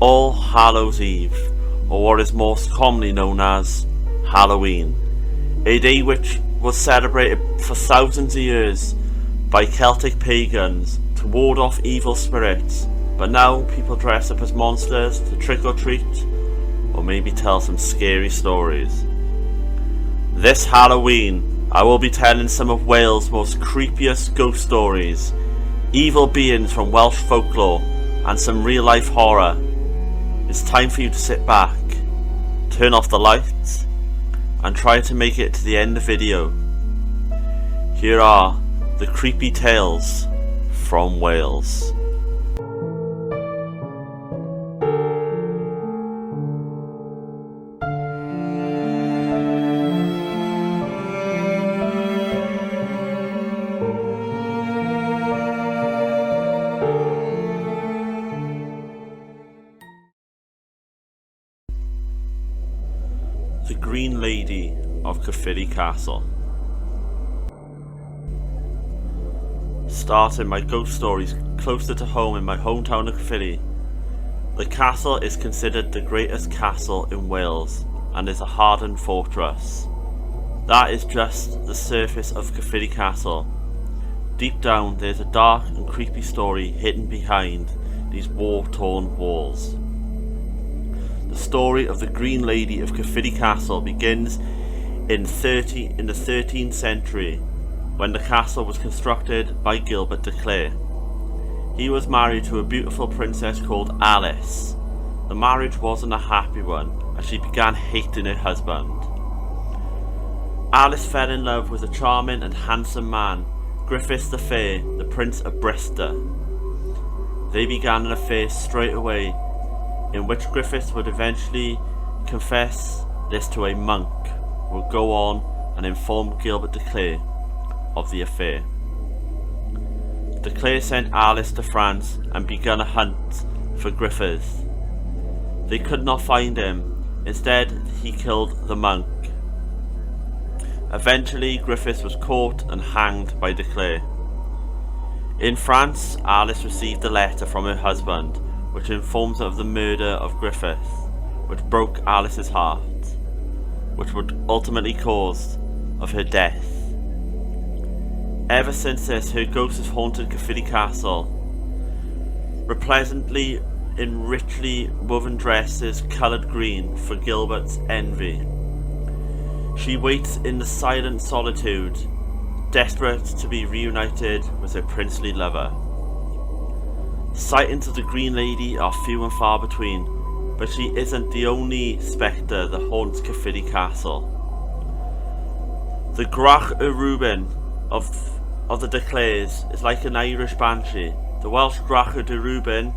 All Hallows Eve, or what is most commonly known as Halloween, a day which was celebrated for thousands of years by Celtic pagans to ward off evil spirits, but now people dress up as monsters to trick or treat, or maybe tell some scary stories. This Halloween, I will be telling some of Wales' most creepiest ghost stories, evil beings from Welsh folklore, and some real life horror. It's time for you to sit back, turn off the lights, and try to make it to the end of the video. Here are the creepy tales from Wales. The Green Lady of Caerphilly Castle. Starting my ghost stories closer to home in my hometown of Caerphilly. The castle is considered the greatest castle in Wales and is a hardened fortress. That is just the surface of Caerphilly Castle. Deep down there's a dark and creepy story hidden behind these war-torn walls. The story of the Green Lady of Caerphilly Castle begins in the 13th century, when the castle was constructed by Gilbert de Clare. He was married to a beautiful princess called Alice. The marriage wasn't a happy one, as she began hating her husband. Alice fell in love with a charming and handsome man, Griffith the Fair, the Prince of Bristol. They began an affair straight away, in which Griffith would eventually confess this to a monk, who would go on and inform Gilbert de Clare of the affair. De Clare sent Alice to France and began a hunt for Griffith. They could not find him. Instead, he killed the monk. Eventually, Griffith was caught and hanged by de Clare. In France, Alice received a letter from her husband, which informs her of the murder of Griffith, which broke Alice's heart, which would ultimately cause of her death. Ever since this, her ghost has haunted Caerphilly Castle, pleasantly in richly woven dresses coloured green for Gilbert's envy. She waits in the silent solitude, desperate to be reunited with her princely lover. Sightings of the Green Lady are few and far between, but she isn't the only spectre that haunts Caerphilly Castle. The Grach y Reuben of the de Clares is like an Irish banshee. The Welsh Grach y Reuben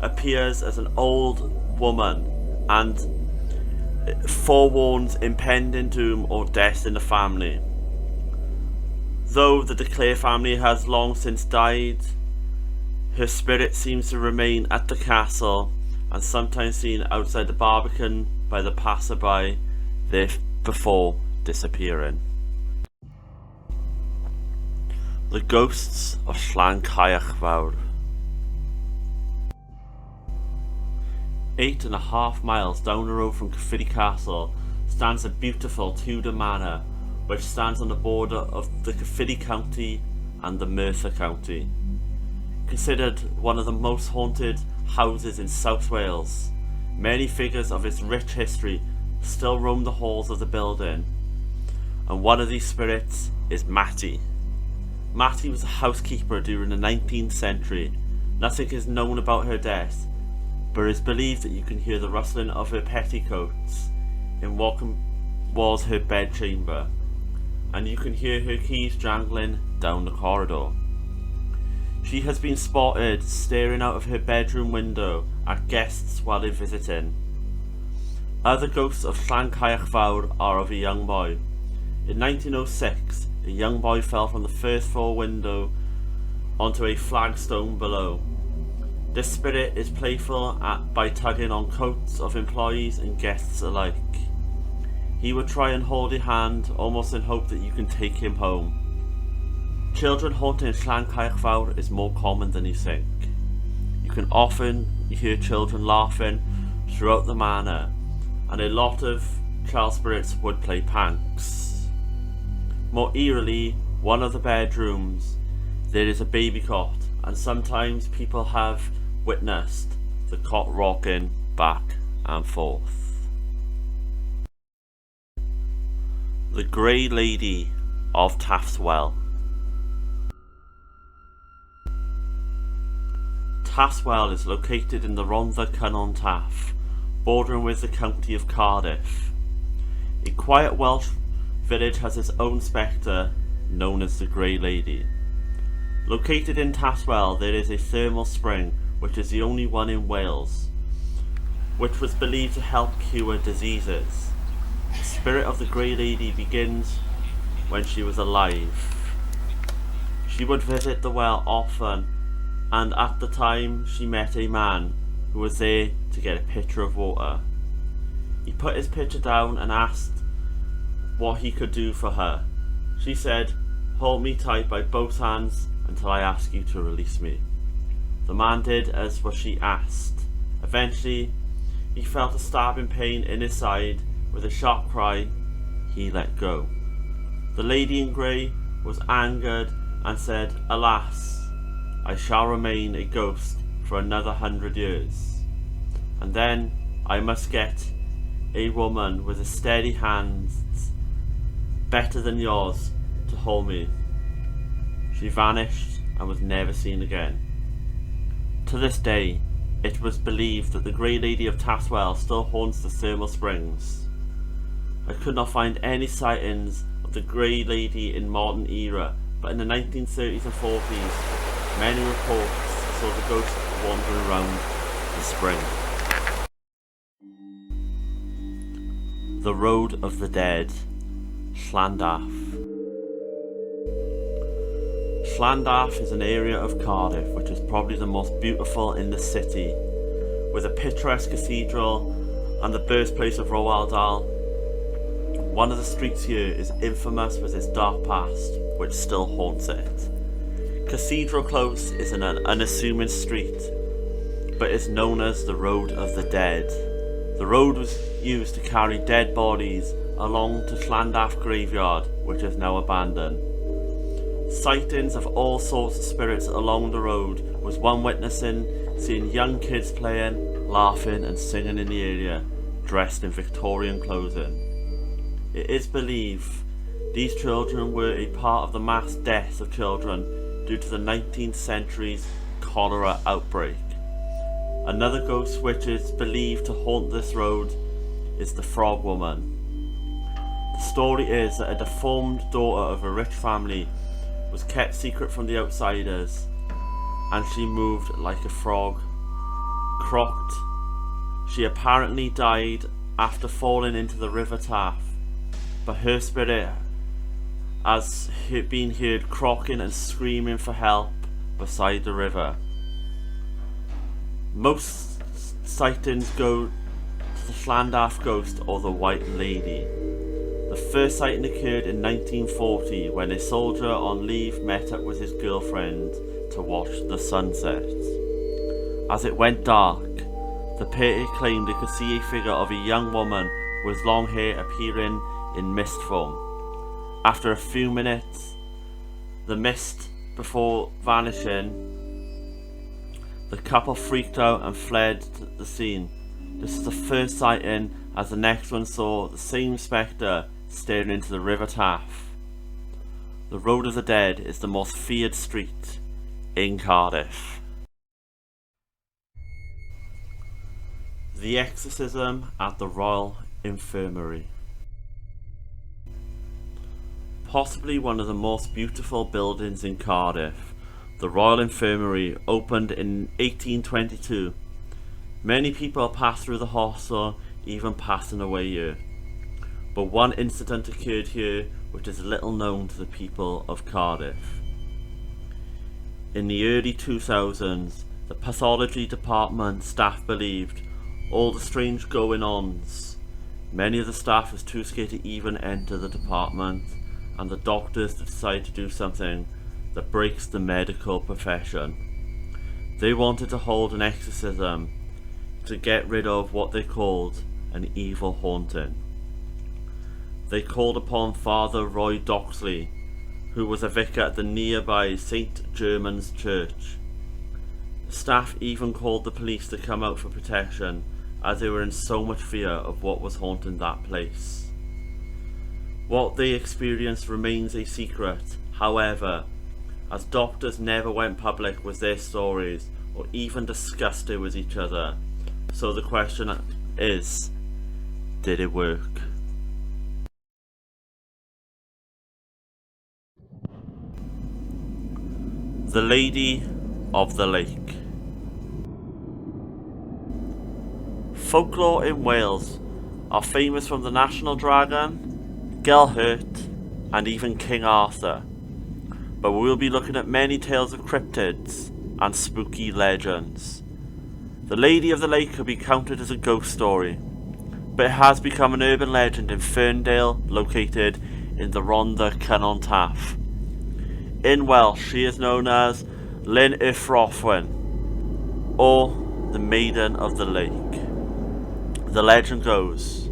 appears as an old woman and forewarns impending doom or death in the family. Though the de Clare family has long since died, her spirit seems to remain at the castle and sometimes seen outside the barbican by the passerby, before disappearing. The Ghosts of Llandaff. 8.5 miles down the road from Caerphilly Castle stands a beautiful Tudor manor, which stands on the border of the Caerphilly County and the Mercer County. Considered one of the most haunted houses in South Wales, many figures of its rich history still roam the halls of the building, and one of these spirits is Matty. Matty was a housekeeper during the 19th century. Nothing is known about her death, but it is believed that you can hear the rustling of her petticoats in what was her bedchamber, and you can hear her keys jangling down the corridor. She has been spotted staring out of her bedroom window at guests while they're visiting. Other ghosts of Llandaff are of a young boy. In 1906, a young boy fell from the first floor window onto a flagstone below. This spirit is playful by tugging on coats of employees and guests alike. He would try and hold your hand, almost in hope that you can take him home. Children haunting Llandaff is more common than you think. You can often hear children laughing throughout the manor, and a lot of child spirits would play pranks. More eerily, one of the bedrooms, there is a baby cot, and sometimes people have witnessed the cot rocking back and forth. The Grey Lady of Talyswell. Talyswell is located in the Rhondda Cynon Taf, bordering with the county of Cardiff. A quiet Welsh village has its own spectre, known as the Grey Lady. Located in Talyswell, there is a thermal spring, which is the only one in Wales, which was believed to help cure diseases. The spirit of the Grey Lady begins when she was alive. She would visit the well often, and at the time she met a man who was there to get a pitcher of water. He put his pitcher down and asked what he could do for her. She said, "Hold me tight by both hands until I ask you to release me." The man did as what she asked. Eventually, he felt a stabbing pain in his side. With a sharp cry, he let go. The lady in grey was angered and said, "Alas, I shall remain a ghost for another 100 years. And then I must get a woman with a steady hands better than yours to hold me." She vanished and was never seen again. To this day, it was believed that the Grey Lady of Talyswell still haunts the thermal springs. I could not find any sightings of the Grey Lady in modern era, but in the 1930s and 40s, many reports saw the ghost wandering around the spring. The Road of the Dead, Llandaff. Llandaff is an area of Cardiff which is probably the most beautiful in the city, with a picturesque cathedral and the birthplace of Roald Dahl. One of the streets here is infamous with its dark past, which still haunts it. Cathedral Close is an unassuming street, but is known as the Road of the Dead. The road was used to carry dead bodies along to Llandaff graveyard, which is now abandoned. Sightings of all sorts of spirits along the road, with one witnessing seeing young kids playing, laughing and singing in the area, dressed in Victorian clothing. It is believed these children were a part of the mass death of children due to the 19th century's cholera outbreak. Another ghost which is believed to haunt this road is the Frog Woman. The story is that a deformed daughter of a rich family was kept secret from the outsiders, and she moved like a frog. Crocked, she apparently died after falling into the River Taff, but her spirit has been heard crocking and screaming for help beside the river. Most sightings go to the Llandaff ghost or the White Lady. The first sighting occurred in 1940 when a soldier on leave met up with his girlfriend to watch the sunset. As it went dark, the pair claimed they could see a figure of a young woman with long hair appearing in mist form. After a few minutes, the mist before vanishing, the couple freaked out and fled the scene. This is the first sighting, as the next one saw the same spectre staring into the River Taff. The Road of the Dead is the most feared street in Cardiff. The Exorcism at the Royal Infirmary. Possibly one of the most beautiful buildings in Cardiff, the Royal Infirmary opened in 1822. Many people pass through the hostel, even passing away here. But one incident occurred here which is little known to the people of Cardiff. In the early 2000s, the pathology department staff believed all the strange going-ons. Many of the staff was too scared to even enter the department, and the doctors decided to do something that breaks the medical profession. They wanted to hold an exorcism to get rid of what they called an evil haunting. They called upon Father Roy Doxley, who was a vicar at the nearby St. German's Church. Staff even called the police to come out for protection, as they were in so much fear of what was haunting that place. What they experienced remains a secret, however, as doctors never went public with their stories or even discussed it with each other. So the question is, did it work? The Lady of the Lake. Folklore in Wales are famous from the national dragon, Gelhurt, and even King Arthur. But we will be looking at many tales of cryptids and spooky legends. The Lady of the Lake could be counted as a ghost story, but it has become an urban legend in Ferndale, located in the Rhondda Cynon Taf. In Welsh, she is known as Llyn y Frothwen, or the Maiden of the Lake. The legend goes,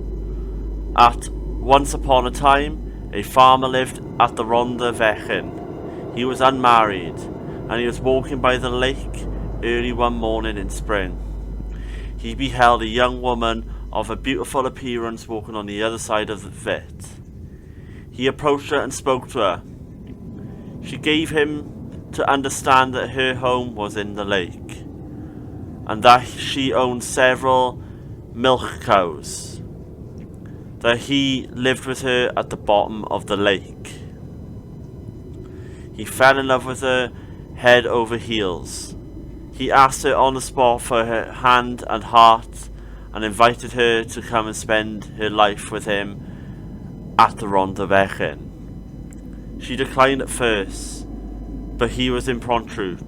once upon a time, a farmer lived at the Rhondda Fechin. He was unmarried, and he was walking by the lake early one morning in spring. He beheld a young woman of a beautiful appearance walking on the other side of the Vit. He approached her and spoke to her. She gave him to understand that her home was in the lake, and that she owned several milk cows, that he lived with her at the bottom of the lake. He fell in love with her head over heels. He asked her on the spot for her hand and heart, and invited her to come and spend her life with him at the Rhondda Fechin. She declined at first, but he was impromptu.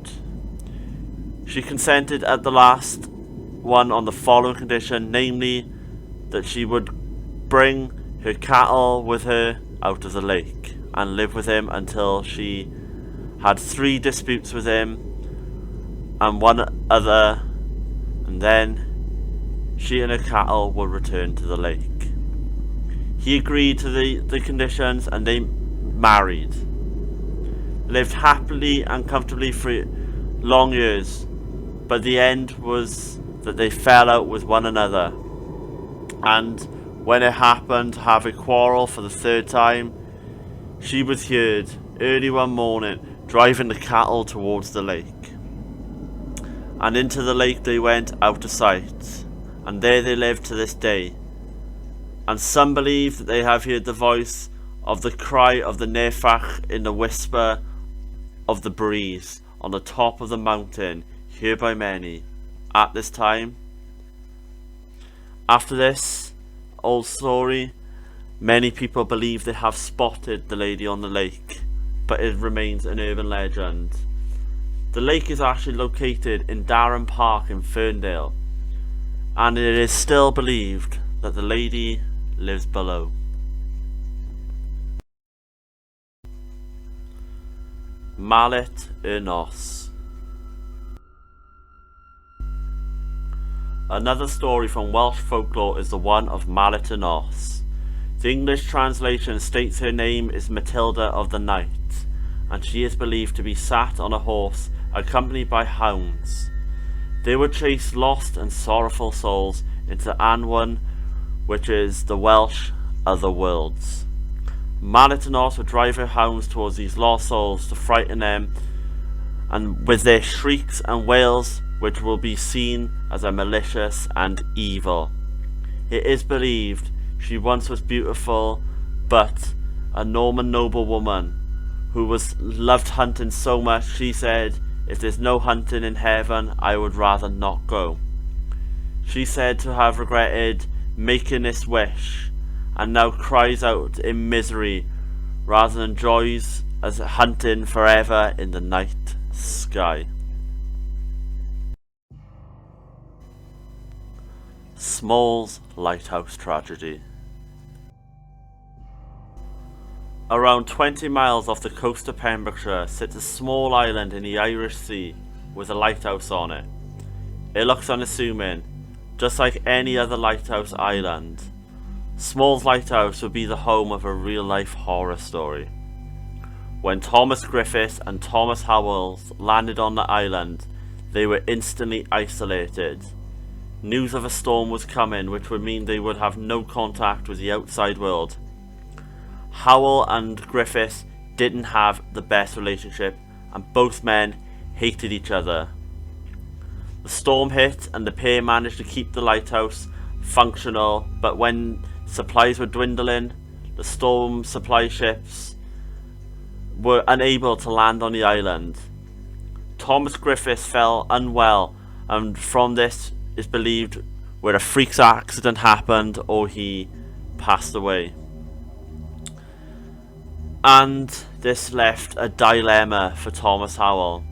She consented at the last one on the following condition, namely that she would bring her cattle with her out of the lake and live with him until she had 3 disputes with him and one other, and then she and her cattle would return to the lake. He agreed to the conditions, and they married, lived happily and comfortably for long years, but the end was that they fell out with one another, and when it happened to have a quarrel for the 3rd time, she was heard early one morning driving the cattle towards the lake, and into the lake they went out of sight, and there they live to this day. And some believe that they have heard the voice of the cry of the Nefach in the whisper of the breeze on the top of the mountain, heard by many at this time. After this old story, many people believe they have spotted the Lady on the Lake, but it remains an urban legend. The lake is actually located in Darren Park in Ferndale, and it is still believed that the lady lives below. Mallet y Nos. Another story from Welsh folklore is the one of Mallet y Nos. The English translation states her name is Matilda of the Night, and she is believed to be sat on a horse accompanied by hounds. They would chase lost and sorrowful souls into Anwen, which is the Welsh other worlds. Mallet y Nos would drive her hounds towards these lost souls to frighten them, and with their shrieks and wails, which will be seen as a malicious and evil. It is believed she once was beautiful, but a Norman noblewoman who loved hunting so much, she said, "If there's no hunting in heaven, I would rather not go." She said to have regretted making this wish, and now cries out in misery rather than joys as hunting forever in the night sky. Small's Lighthouse Tragedy. Around 20 miles off the coast of Pembrokeshire sits a small island in the Irish Sea with a lighthouse on it. It looks unassuming, just like any other lighthouse island. Small Lighthouse would be the home of a real-life horror story. When Thomas Griffiths and Thomas Howells landed on the island, they were instantly isolated. News of a storm was coming, which would mean they would have no contact with the outside world. Howell and Griffiths didn't have the best relationship, and both men hated each other. The storm hit, and the pair managed to keep the lighthouse functional, but when supplies were dwindling, the storm supply ships were unable to land on the island. Thomas Griffiths fell unwell, and from this is believed where a freak accident happened or he passed away. And this left a dilemma for Thomas Howell.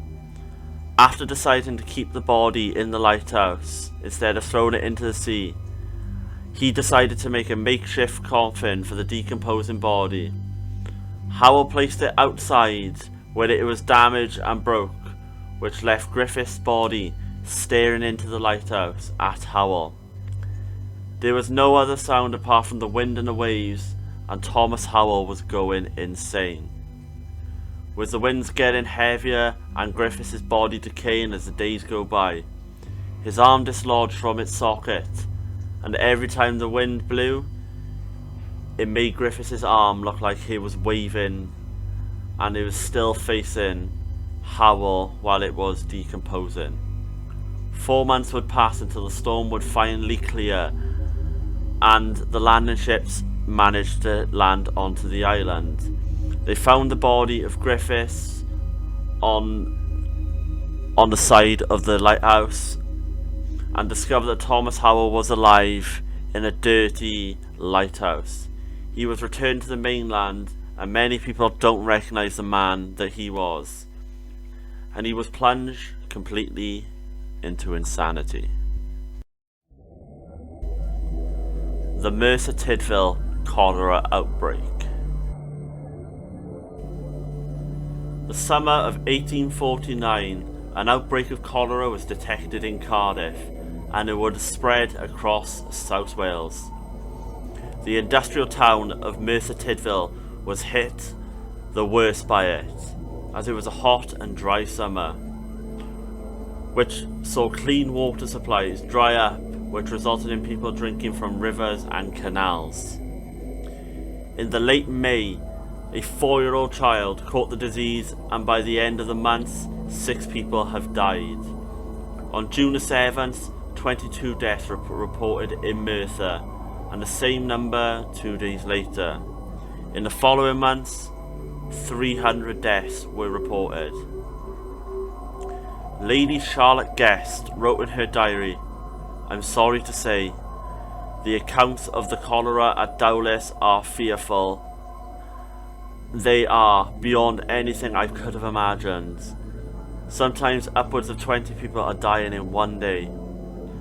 After deciding to keep the body in the lighthouse instead of throwing it into the sea, he decided to make a makeshift coffin for the decomposing body. Howell placed it outside where it was damaged and broke, which left Griffith's body staring into the lighthouse at Howell. There was no other sound apart from the wind and the waves, and Thomas Howell was going insane. With the winds getting heavier and Griffith's body decaying as the days go by, his arm dislodged from its socket, and every time the wind blew, it made Griffith's arm look like he was waving, and it was still facing Howell while it was decomposing. 4 months would pass until the storm would finally clear, and the landing ships managed to land onto the island. They found the body of Griffiths on the side of the lighthouse and discovered that Thomas Howell was alive in a dirty lighthouse. He was returned to the mainland, and many people don't recognise the man that he was, and he was plunged completely into insanity. The Mercer Tidville cholera outbreak. The summer of 1849, an outbreak of cholera was detected in Cardiff, and it would spread across South Wales. The industrial town of Mercer Tidville was hit the worst by it, as it was a hot and dry summer, which saw clean water supplies dry up, which resulted in people drinking from rivers and canals. In the late May, a 4-year-old child caught the disease, and by the end of the month, 6 people have died. On June the 7th, 22 deaths were reported in Mercer, and the same number 2 days later. In the following months, 300 deaths were reported. Lady Charlotte Guest wrote in her diary, "I'm sorry to say, the accounts of the cholera at Dowlais are fearful. They are beyond anything I could have imagined. Sometimes upwards of 20 people are dying in one day,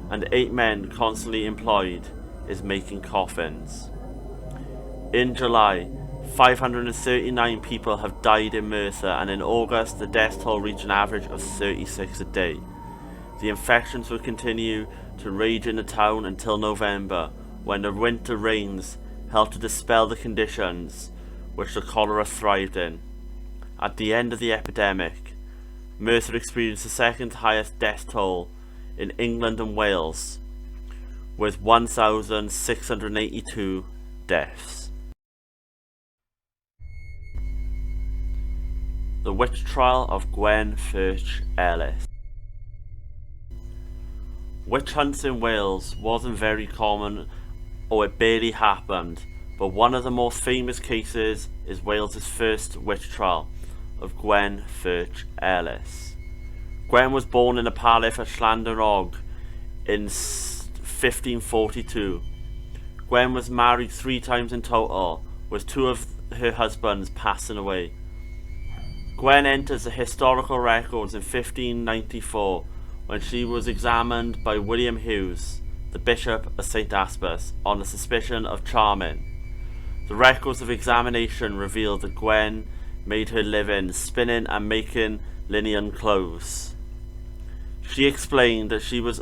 and 8 men constantly employed is making coffins." In July, 539 people have died in Mercer, and in August the death toll reached an average of 36 a day. The infections will continue to rage in the town until November, when the winter rains helped to dispel the conditions which the cholera thrived in. At the end of the epidemic, Mercer experienced the second highest death toll in England and Wales, with 1,682 deaths. The witch trial of Gwen Furch Ellis. Witch hunts in Wales wasn't very common, or it barely happened, but one of the most famous cases is Wales's first witch trial of Gwen Furch Ellis. Gwen was born in a palace at Llandaff in 1542. Gwen was married 3 times in total, with 2 of her husbands passing away. Gwen enters the historical records in 1594 when she was examined by William Hughes, the Bishop of St. Aspers, on the suspicion of charming. The records of examination revealed that Gwen made her living spinning and making linen clothes. She explained that she was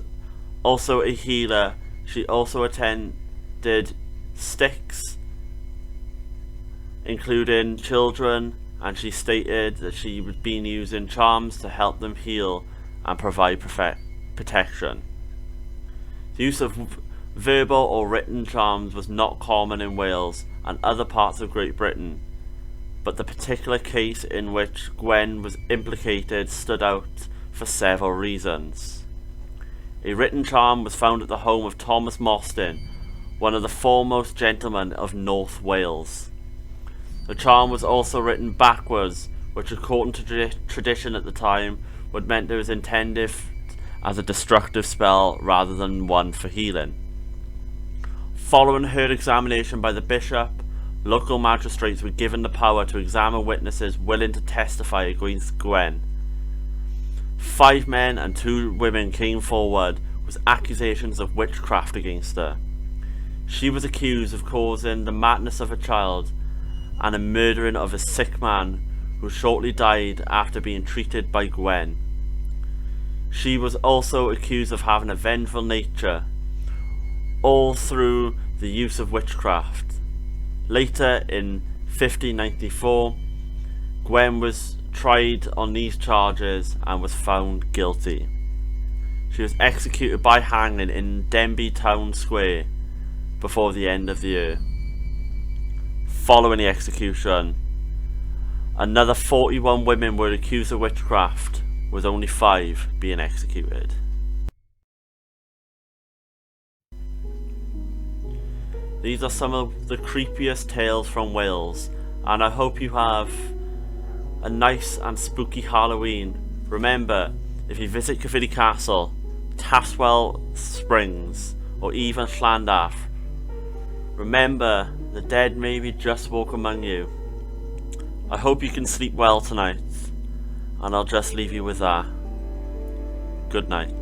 also a healer She also attended sticks, including children, and she stated that she was been using charms to help them heal and provide protection. The use of verbal or written charms was not common in Wales and other parts of Great Britain, but the particular case in which Gwen was implicated stood out for several reasons. A written charm was found at the home of Thomas Mostyn, one of the foremost gentlemen of North Wales. The charm was also written backwards, which according to tradition at the time would meant it was intended as a destructive spell rather than one for healing. Following her examination by the bishop, local magistrates were given the power to examine witnesses willing to testify against Gwen. 5 men and 2 women came forward with accusations of witchcraft against her. She was accused of causing the madness of a child and a murdering of a sick man who shortly died after being treated by Gwen. She was also accused of having a vengeful nature, all through the use of witchcraft. Later, in 1594, Gwen was tried on these charges and was found guilty. She was executed by hanging in Denbigh Town Square before the end of the year. Following the execution, another 41 women were accused of witchcraft, with only 5 being executed. These are some of the creepiest tales from Wales, and I hope you have a nice and spooky Halloween. Remember, if you visit Caerphilly Castle, Talyswell Springs, or even Llandaff, remember, the dead may be just walk among you. I hope you can sleep well tonight, and I'll just leave you with that. Good night.